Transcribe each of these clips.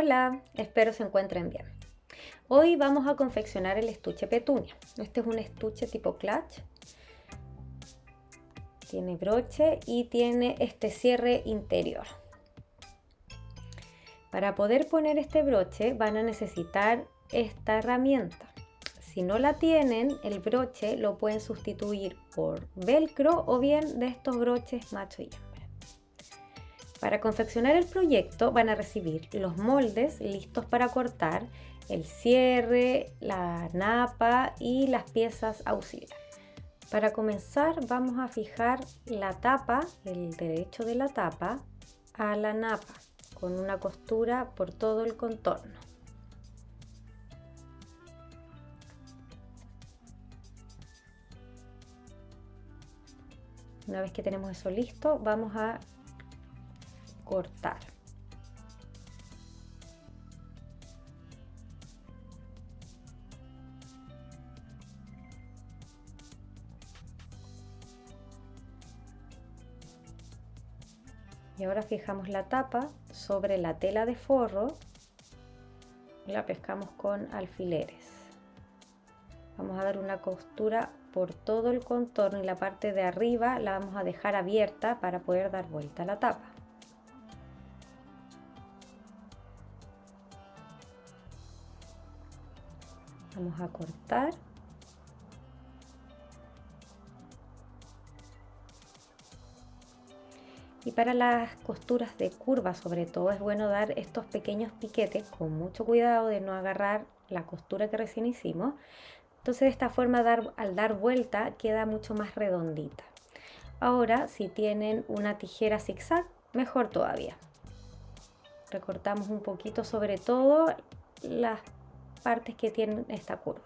Hola, espero se encuentren bien. Hoy vamos a confeccionar el estuche petunia. Este es un estuche tipo clutch. Tiene broche y tiene este cierre interior. Para poder poner este broche van a necesitar esta herramienta. Si no la tienen, el broche lo pueden sustituir por velcro o bien de estos broches macho y hembra. Para confeccionar el proyecto van a recibir los moldes listos para cortar, el cierre, la napa y las piezas auxiliares. Para comenzar vamos a fijar la tapa, el derecho de la tapa, a la napa con una costura por todo el contorno. Una vez que tenemos eso listo, vamos a cortar. Y ahora fijamos la tapa sobre la tela de forro y la pescamos con alfileres. Vamos a dar una costura por todo el contorno y la parte de arriba la vamos a dejar abierta para poder dar vuelta a la tapa. Vamos a cortar. Y para las costuras de curva sobre todo es bueno dar estos pequeños piquetes con mucho cuidado de no agarrar la costura que recién hicimos. Entonces de esta forma al dar vuelta queda mucho más redondita. Ahora si tienen una tijera zigzag, mejor todavía. Recortamos un poquito sobre todo las partes que tienen esta curva.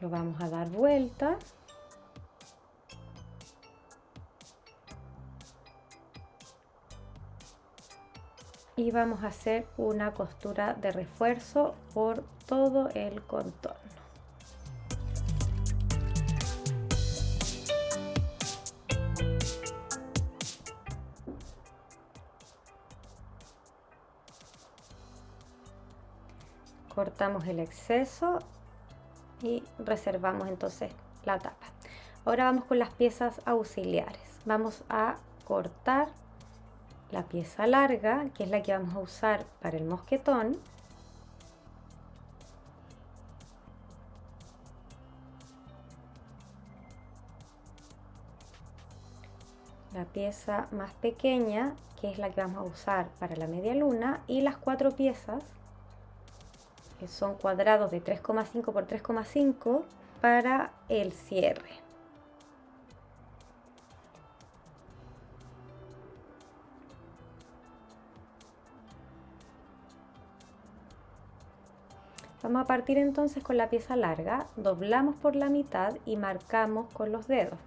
Lo vamos a dar vuelta. Y vamos a hacer una costura de refuerzo por todo el contorno. Cortamos el exceso y reservamos entonces la tapa. Ahora vamos con las piezas auxiliares. Vamos a cortar la pieza larga, que es la que vamos a usar para el mosquetón. La pieza más pequeña, que es la que vamos a usar para la media luna, y las 4 piezas, que son cuadrados de 3,5 por 3,5 para el cierre. Vamos a partir entonces con la pieza larga, doblamos por la mitad y marcamos con los dedos.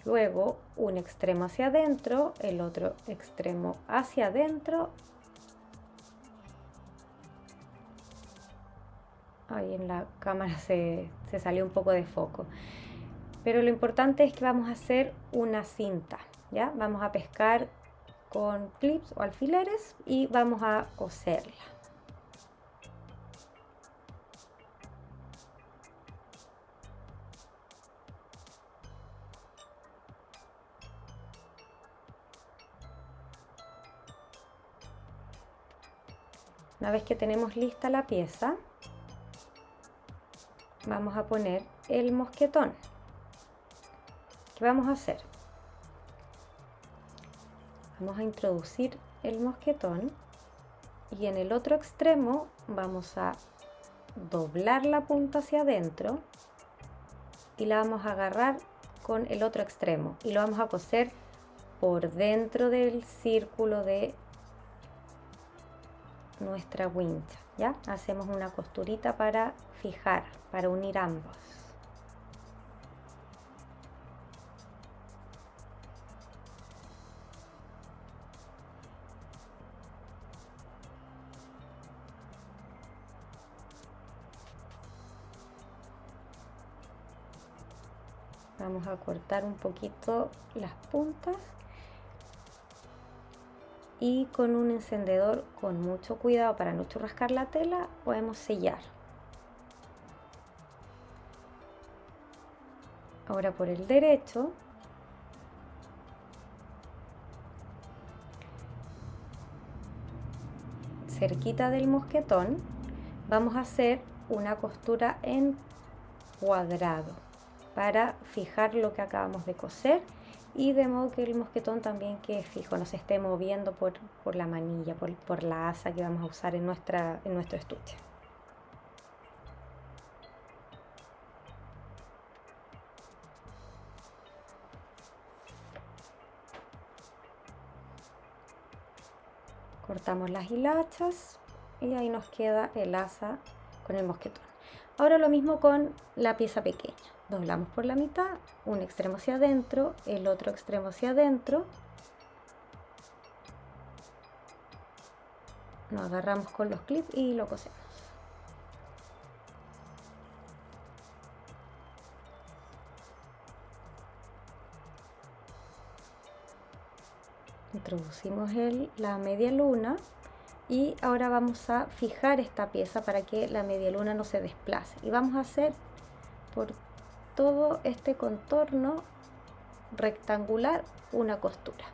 Luego un extremo hacia adentro, el otro extremo hacia adentro. Ahí en la cámara se salió un poco de foco. Pero lo importante es que vamos a hacer una cinta, ¿ya? Vamos a pescar con clips o alfileres y vamos a coserla. Una vez que tenemos lista la pieza, vamos a poner el mosquetón. ¿Qué vamos a hacer? Vamos a introducir el mosquetón y en el otro extremo vamos a doblar la punta hacia adentro y la vamos a agarrar con el otro extremo y lo vamos a coser por dentro del círculo de nuestra wincha, ¿ya? Hacemos una costurita para fijar, para unir ambos. Vamos a cortar un poquito las puntas y con un encendedor con mucho cuidado para no churrascar la tela podemos sellar. Ahora por el derecho cerquita del mosquetón vamos a hacer una costura en cuadrado para fijar lo que acabamos de coser y de modo que el mosquetón también quede fijo, no se esté moviendo por la manilla, por la asa que vamos a usar en nuestro estuche. Cortamos las hilachas y ahí nos queda el asa con el mosquetón. Ahora lo mismo con la pieza pequeña. Doblamos por la mitad, un extremo hacia adentro, el otro extremo hacia adentro. Nos agarramos con los clips y lo cosemos. Introducimos la media luna y ahora vamos a fijar esta pieza para que la media luna no se desplace. Y vamos a hacer por todo este contorno rectangular una costura.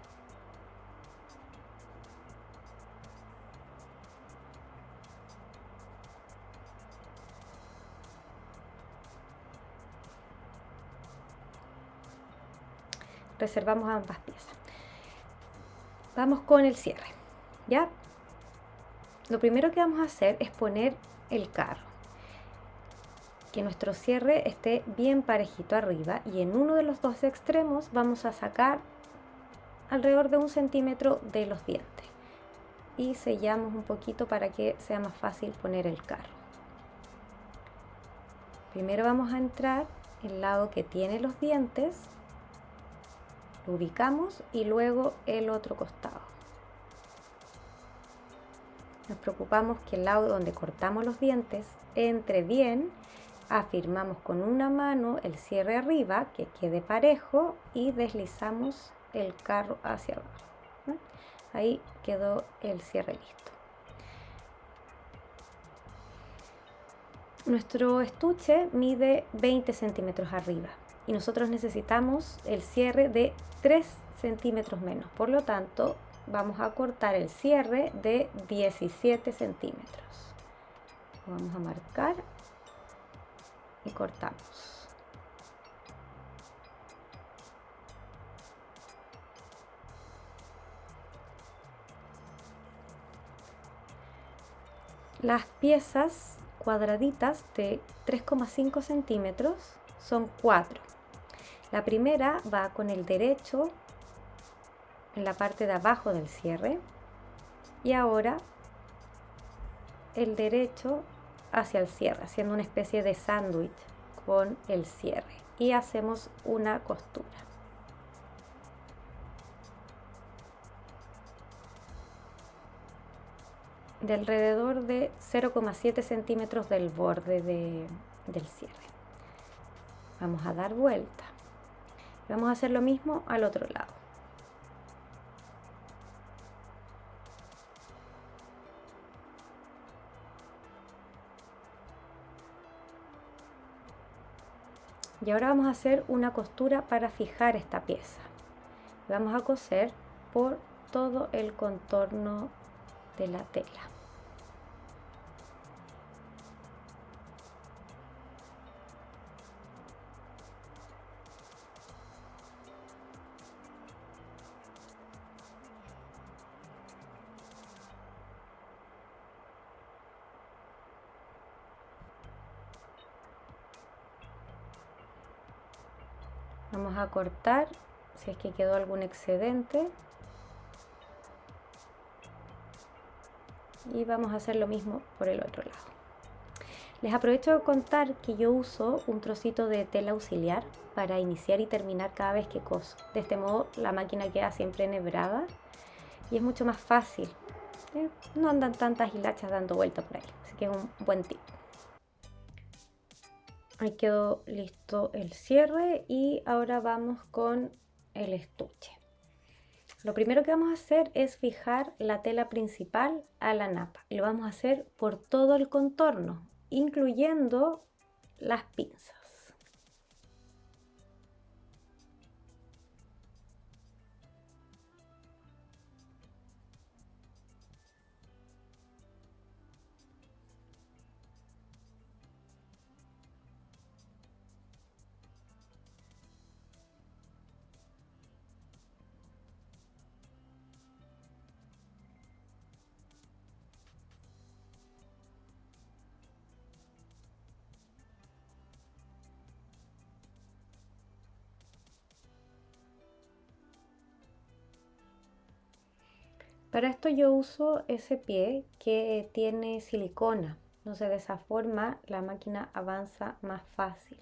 Reservamos ambas piezas. Vamos con el cierre, ¿ya? Lo primero que vamos a hacer es poner el carro. Que nuestro cierre esté bien parejito arriba y en uno de los dos extremos vamos a sacar alrededor de 1 centímetro de los dientes y sellamos un poquito para que sea más fácil poner el carro. Primero vamos a entrar el lado que tiene los dientes, lo ubicamos y luego el otro costado. Nos preocupamos que el lado donde cortamos los dientes entre bien. Afirmamos con una mano el cierre arriba, que quede parejo y deslizamos el carro hacia abajo. ¿No? Ahí quedó el cierre listo. Nuestro estuche mide 20 centímetros arriba y nosotros necesitamos el cierre de 3 centímetros menos. Por lo tanto, vamos a cortar el cierre de 17 centímetros. Lo vamos a marcar y cortamos. Las piezas cuadraditas de 3,5 centímetros son 4. La primera va con el derecho en la parte de abajo del cierre y ahora el derecho hacia el cierre, haciendo una especie de sándwich con el cierre y hacemos una costura. De alrededor de 0,7 centímetros del borde del cierre. Vamos a dar vuelta. Vamos a hacer lo mismo al otro lado. Y ahora vamos a hacer una costura para fijar esta pieza. Vamos a coser por todo el contorno de la tela. Vamos a cortar si es que quedó algún excedente y vamos a hacer lo mismo por el otro lado. Les aprovecho de contar que yo uso un trocito de tela auxiliar para iniciar y terminar cada vez que coso. De este modo la máquina queda siempre enhebrada y es mucho más fácil. No andan tantas hilachas dando vuelta por ahí, así que es un buen tip. Ahí quedó listo el cierre y ahora vamos con el estuche. Lo primero que vamos a hacer es fijar la tela principal a la napa. Lo vamos a hacer por todo el contorno, incluyendo las pinzas. Para esto yo uso ese pie que tiene silicona, entonces de esa forma la máquina avanza más fácil.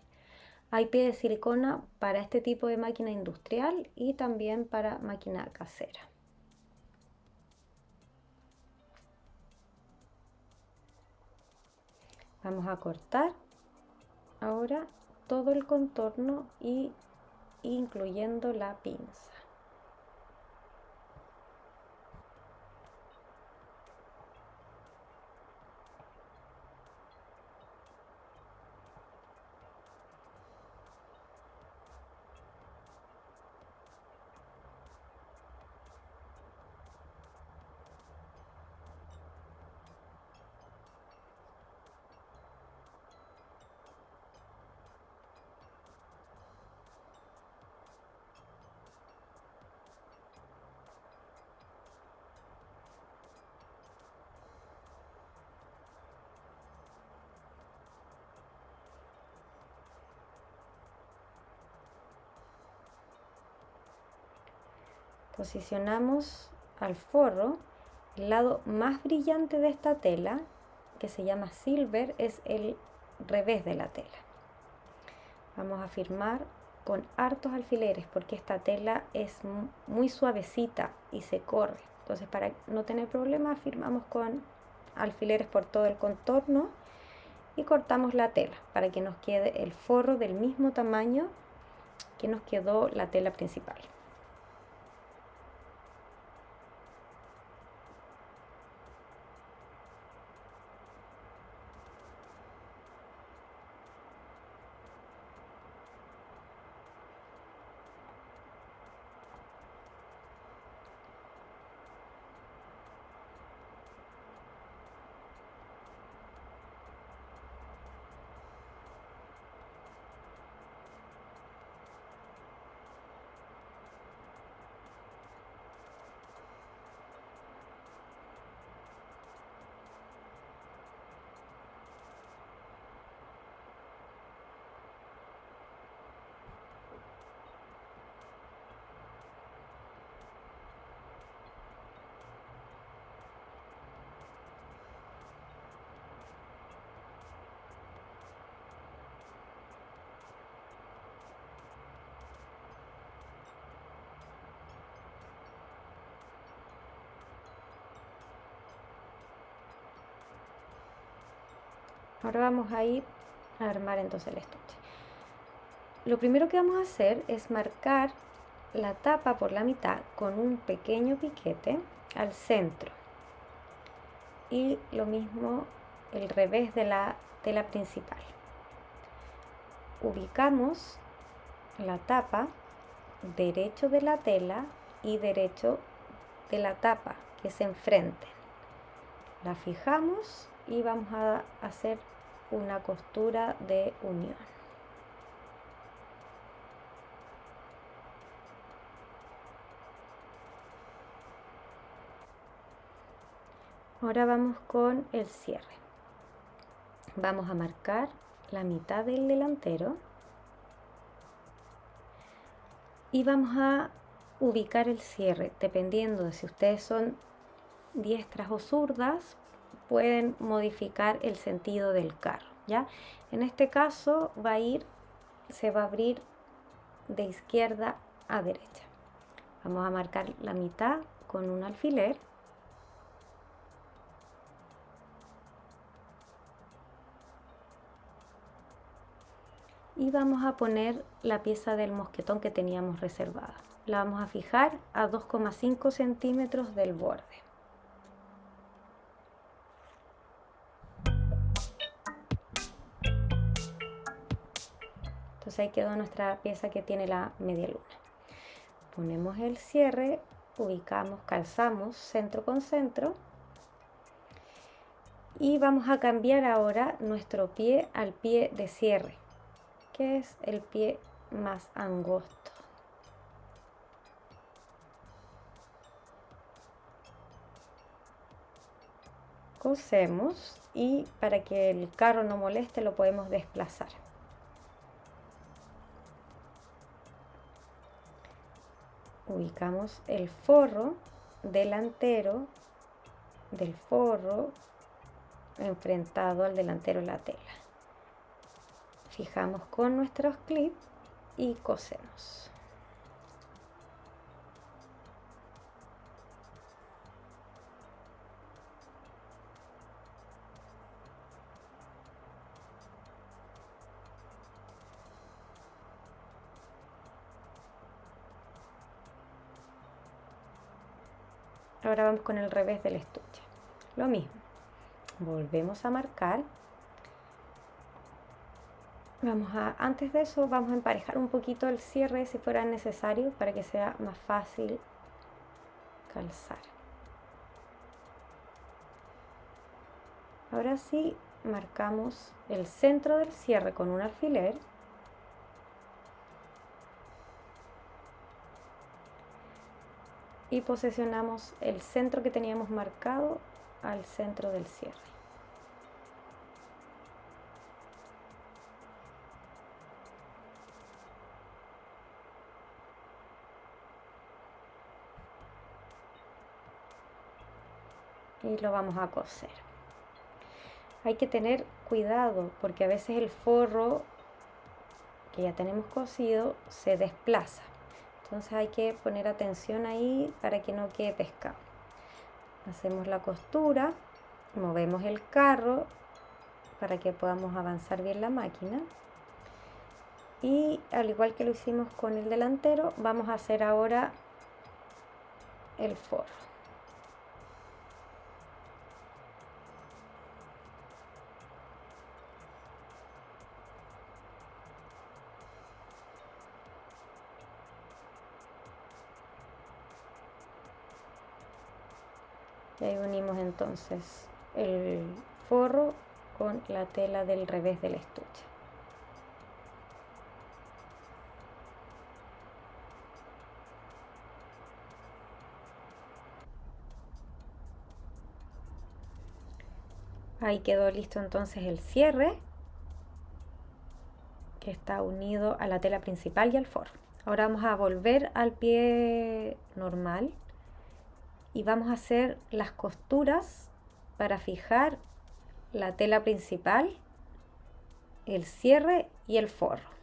Hay pie de silicona para este tipo de máquina industrial y también para máquina casera. Vamos a cortar ahora todo el contorno y incluyendo la pinza. Posicionamos al forro. El lado más brillante de esta tela, que se llama silver, es el revés de la tela. Vamos a firmar con hartos alfileres porque esta tela es muy suavecita y se corre. Entonces, para no tener problemas, firmamos con alfileres por todo el contorno y cortamos la tela para que nos quede el forro del mismo tamaño que nos quedó la tela principal. Ahora vamos a ir a armar entonces el estuche. Lo primero que vamos a hacer es marcar la tapa por la mitad con un pequeño piquete al centro y lo mismo el revés de la tela principal. Ubicamos la tapa derecho de la tela y derecho de la tapa que se enfrenten. La fijamos y vamos a hacer una costura de unión. Ahora vamos con el cierre. Vamos a marcar la mitad del delantero y vamos a ubicar el cierre. Dependiendo de si ustedes son diestras o zurdas, pueden modificar el sentido del carro, ¿ya? En este caso se va a abrir de izquierda a derecha. Vamos a marcar la mitad con un alfiler. y vamos a poner la pieza del mosquetón que teníamos reservada. La vamos a fijar a 2,5 centímetros del borde. Entonces ahí quedó nuestra pieza que tiene la media luna. Ponemos el cierre, ubicamos, calzamos centro con centro y vamos a cambiar ahora nuestro pie al pie de cierre, que es el pie más angosto. Cosemos y para que el carro no moleste lo podemos desplazar. Ubicamos el forro delantero del forro enfrentado al delantero de la tela. Fijamos con nuestros clips y cosemos. Ahora vamos con el revés del estuche. Lo mismo. Volvemos a marcar. Antes de eso vamos a emparejar un poquito el cierre si fuera necesario para que sea más fácil calzar. Ahora sí marcamos el centro del cierre con un alfiler. Y posicionamos el centro que teníamos marcado al centro del cierre. Y lo vamos a coser. Hay que tener cuidado porque a veces el forro que ya tenemos cosido se desplaza. Entonces hay que poner atención ahí para que no quede pescado. Hacemos la costura, movemos el carro para que podamos avanzar bien la máquina. Y al igual que lo hicimos con el delantero, vamos a hacer ahora el forro. Y ahí unimos entonces el forro con la tela del revés del estuche. Ahí quedó listo entonces el cierre, que está unido a la tela principal y al forro. Ahora vamos a volver al pie normal y vamos a hacer las costuras para fijar la tela principal, el cierre y el forro.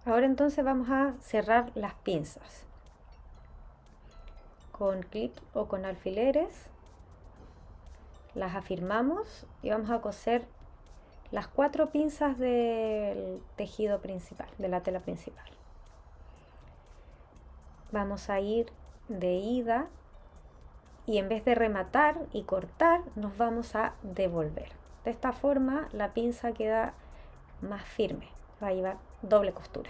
Ahora entonces vamos a cerrar las pinzas con clip o con alfileres. Las afirmamos y vamos a coser las 4 pinzas del tejido principal, de la tela principal. Vamos a ir de ida y en vez de rematar y cortar, nos vamos a devolver. De esta forma la pinza queda más firme, va a llevar doble costura.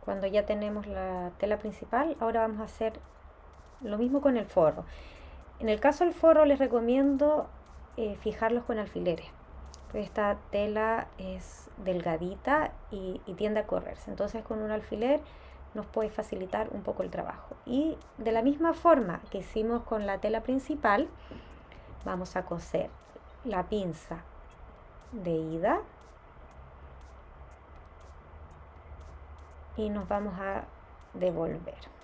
Cuando ya tenemos la tela principal, ahora vamos a hacer lo mismo con el forro. En el caso del forro les recomiendo fijarlos con alfileres, pues esta tela es delgadita y tiende a correrse, entonces con un alfiler nos puede facilitar un poco el trabajo. Y de la misma forma que hicimos con la tela principal, vamos a coser la pinza de ida y nos vamos a devolver.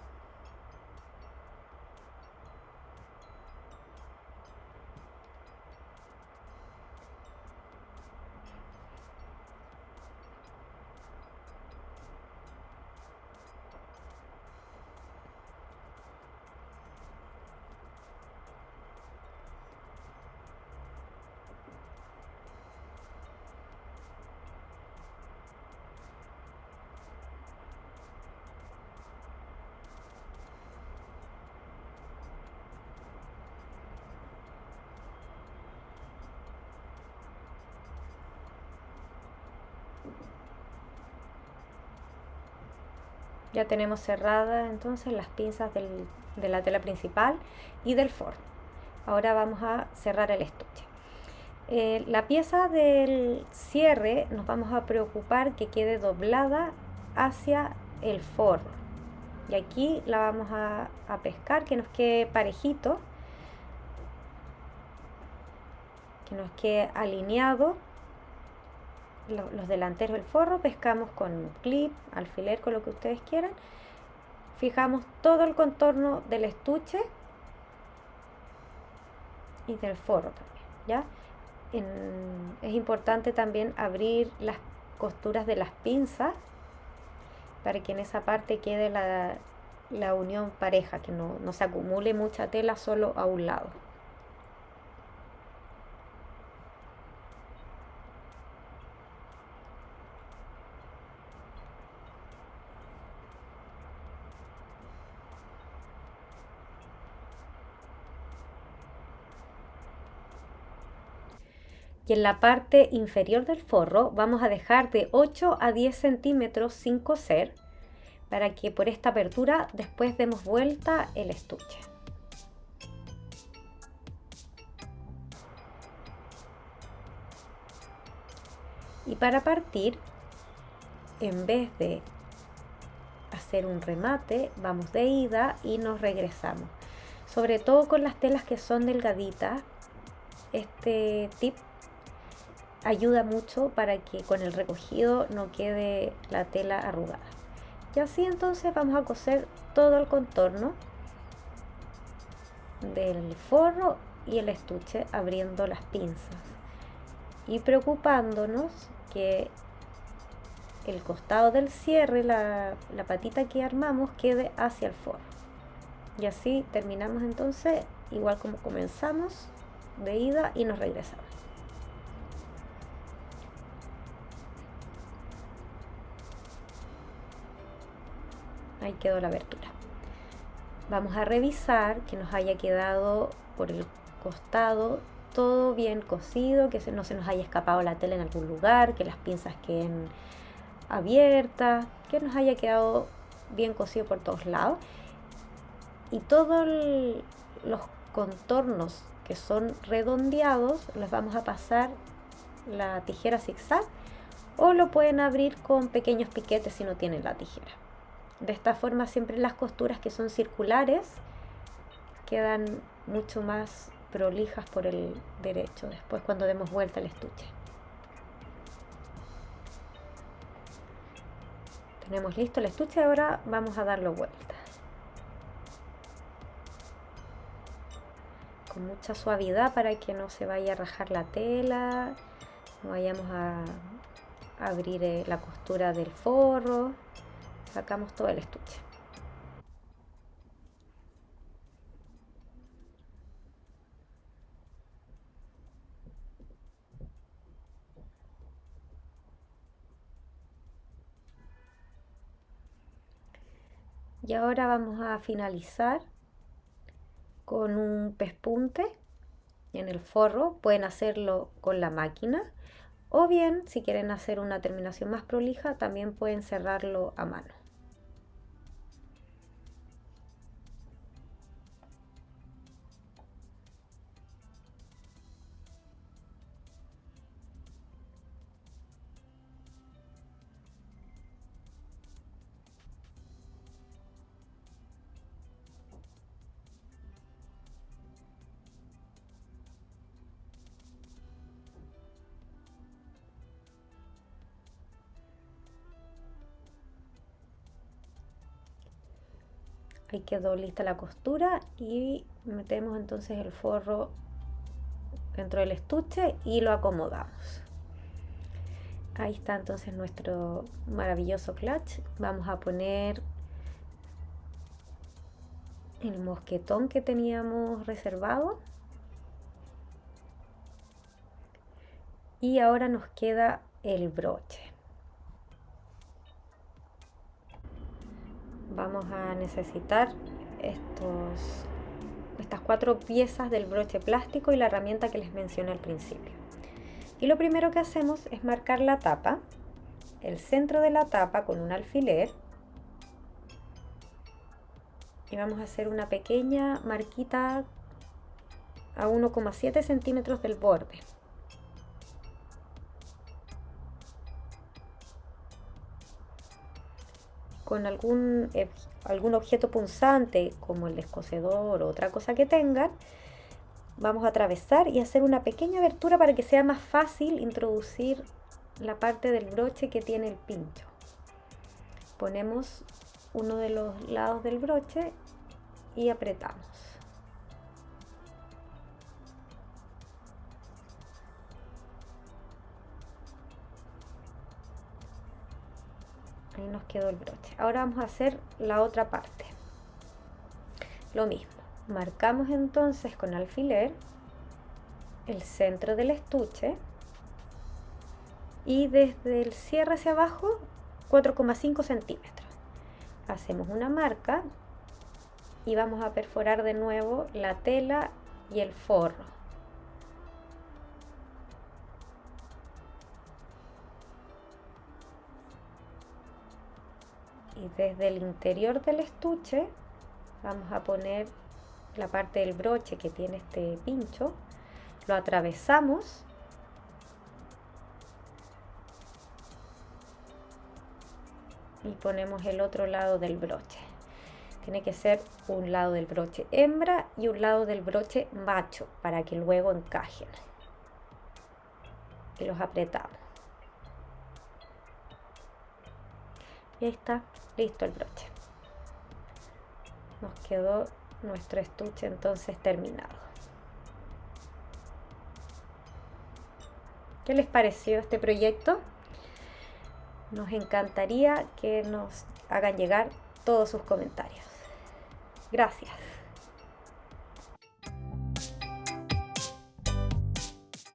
Ya tenemos cerradas entonces las pinzas de la tela principal y del forro. Ahora vamos a cerrar el estuche. La pieza del cierre nos vamos a preocupar que quede doblada hacia el forro. Y aquí la vamos a pescar, que nos quede parejito, que nos quede alineado los delanteros del forro. Pescamos con un clip, alfiler, con lo que ustedes quieran. Fijamos todo el contorno del estuche y del forro también, ¿ya? Es importante también abrir las costuras de las pinzas para que en esa parte quede la unión pareja, que no se acumule mucha tela solo a un lado. Y en la parte inferior del forro vamos a dejar de 8 a 10 centímetros sin coser, para que por esta apertura después demos vuelta el estuche. Y para partir, en vez de hacer un remate, vamos de ida y nos regresamos. Sobre todo con las telas que son delgaditas, este tip ayuda mucho para que con el recogido no quede la tela arrugada. Y así entonces vamos a coser todo el contorno del forro y el estuche abriendo las pinzas y preocupándonos que el costado del cierre, la patita que armamos, quede hacia el forro. Y así terminamos entonces igual como comenzamos, de ida y nos regresamos. Ahí quedó la abertura. Vamos a revisar que nos haya quedado por el costado todo bien cosido, que no se nos haya escapado la tela en algún lugar, que las pinzas queden abiertas, que nos haya quedado bien cosido por todos lados. Y todos los contornos que son redondeados los vamos a pasar la tijera zigzag, o lo pueden abrir con pequeños piquetes si no tienen la tijera. De esta forma siempre las costuras que son circulares quedan mucho más prolijas por el derecho después cuando demos vuelta al estuche. Tenemos listo el estuche, ahora vamos a darlo vuelta con mucha suavidad para que no se vaya a rajar la tela, no vayamos a abrir la costura del forro. Sacamos todo el estuche. Y ahora vamos a finalizar con un pespunte en el forro. Pueden hacerlo con la máquina, o bien si quieren hacer una terminación más prolija también pueden cerrarlo a mano. Ahí quedó lista la costura y metemos entonces el forro dentro del estuche y lo acomodamos. Ahí está entonces nuestro maravilloso clutch. Vamos a poner el mosquetón que teníamos reservado. Y ahora nos queda el broche. Vamos a necesitar estas 4 piezas del broche plástico y la herramienta que les mencioné al principio. Y lo primero que hacemos es marcar la tapa, el centro de la tapa con un alfiler. Y vamos a hacer una pequeña marquita a 1,7 centímetros del borde. Con algún objeto punzante como el descosedor o otra cosa que tengan, vamos a atravesar y hacer una pequeña abertura para que sea más fácil introducir la parte del broche que tiene el pincho. Ponemos uno de los lados del broche y apretamos. Ahí nos quedó el broche. Ahora vamos a hacer la otra parte. Lo mismo, marcamos entonces con alfiler el centro del estuche y desde el cierre hacia abajo 4,5 centímetros. Hacemos una marca y vamos a perforar de nuevo la tela y el forro. Y desde el interior del estuche vamos a poner la parte del broche que tiene este pincho, lo atravesamos y ponemos el otro lado del broche. Tiene que ser un lado del broche hembra y un lado del broche macho para que luego encajen. Y los apretamos. Y ahí está, listo el broche. Nos quedó nuestro estuche entonces terminado. ¿Qué les pareció este proyecto? Nos encantaría que nos hagan llegar todos sus comentarios. Gracias.